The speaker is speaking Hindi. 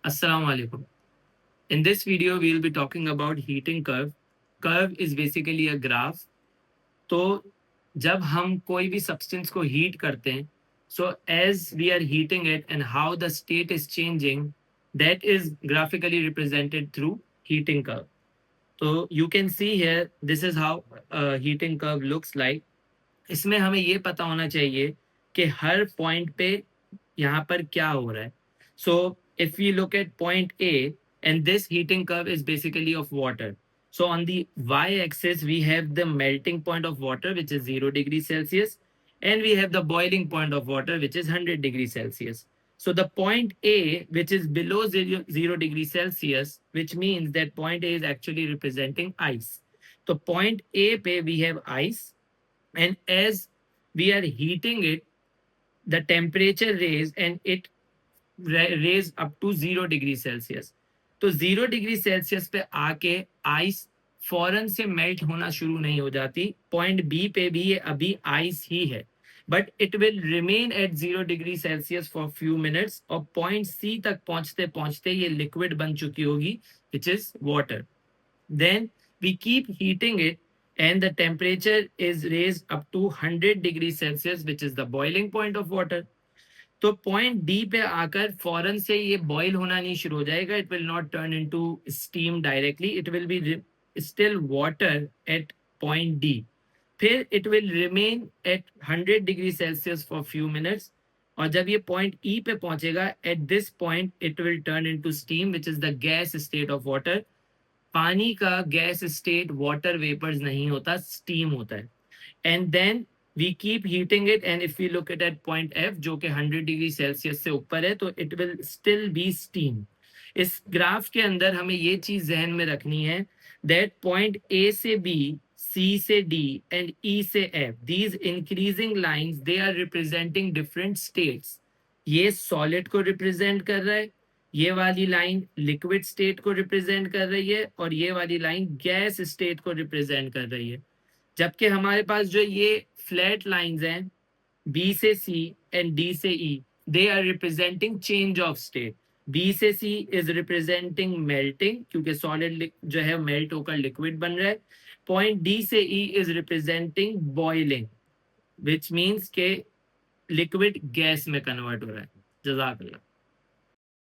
Assalamu alaikum. In this video, we'll be talking about heating curve. Curve is basically a graph. तो जब हम कोई भी substance को heat करते हैं, so as we are heating it and how the state is changing, that is graphically represented through heating curve. So you can see here, this is how a heating curve looks like. इसमें हमें ये पता होना चाहिए कि हर पॉइंट पे यहाँ पर क्या हो रहा है. So if we look at point A, and this heating curve is basically of water. So on the y-axis, we have the melting point of water, which is 0 degrees Celsius, and we have the boiling point of water, which is 100 degrees Celsius. So the point A, which is below 0 degrees Celsius, which means that point A is actually representing ice. So point A pe we have ice, and as we are heating it, the temperature raise and it raise up to 0 degree Celsius. तो 0 डिग्री सेल्सियस पे आके आइस फौरन से मेल्ट होना शुरू नहीं हो जाती. पॉइंट बी पे भी ये अभी आइस ही है, but it will remain eight 0 degree Celsius for few minutes, और पॉइंट सी तक पहुंचते पहुंचते ये लिक्विड बन चुकी होगी, which is water. Then we keep heating it and the temperature is raised up to 100 degrees Celsius, which is the boiling point of water. तो पॉइंट डी पे आकर फौरन से ये बॉईल होना नहीं शुरू हो जाएगा. It will not turn into steam directly. It will be still water at point D. फिर it will remain at 100 degree Celsius for few minutes, और जब ये पॉइंट ई पे पहुंचेगा, at this point it will turn into steam, which is the gas state of water. पानी का गैस स्टेट वाटर वेपर्स नहीं होता, स्टीम होता है. And then we keep heating it, and if you look at point F जो कि 100 डिग्री सेल्सियस से ऊपर है, तो it will still be steam. इस ग्राफ के अंदर हमें ये चीज जहन में रखनी है दैट पॉइंट ए से बी, सी से डी एंड ई से F, these increasing lines, they are representing different states. ये सॉलिड को रिप्रेजेंट कर रहा है, ये वाली लाइन लिक्विड स्टेट को रिप्रेजेंट कर रही है, और ये वाली लाइन गैस स्टेट को रिप्रेजेंट कर रही है. जबकि हमारे पास जो ये फ्लैट लाइंस हैं, बी से सी एंड डी से E, they are representing change of state. B से सी इज रिप्रेजेंटिंग मेल्टिंग, क्योंकि सॉलिड जो है मेल्ट होकर लिक्विड बन रहा है. पॉइंट डी से E is representing boiling, which means के लिक्विड गैस में कन्वर्ट हो रहा है. जज़ाकल्लाह.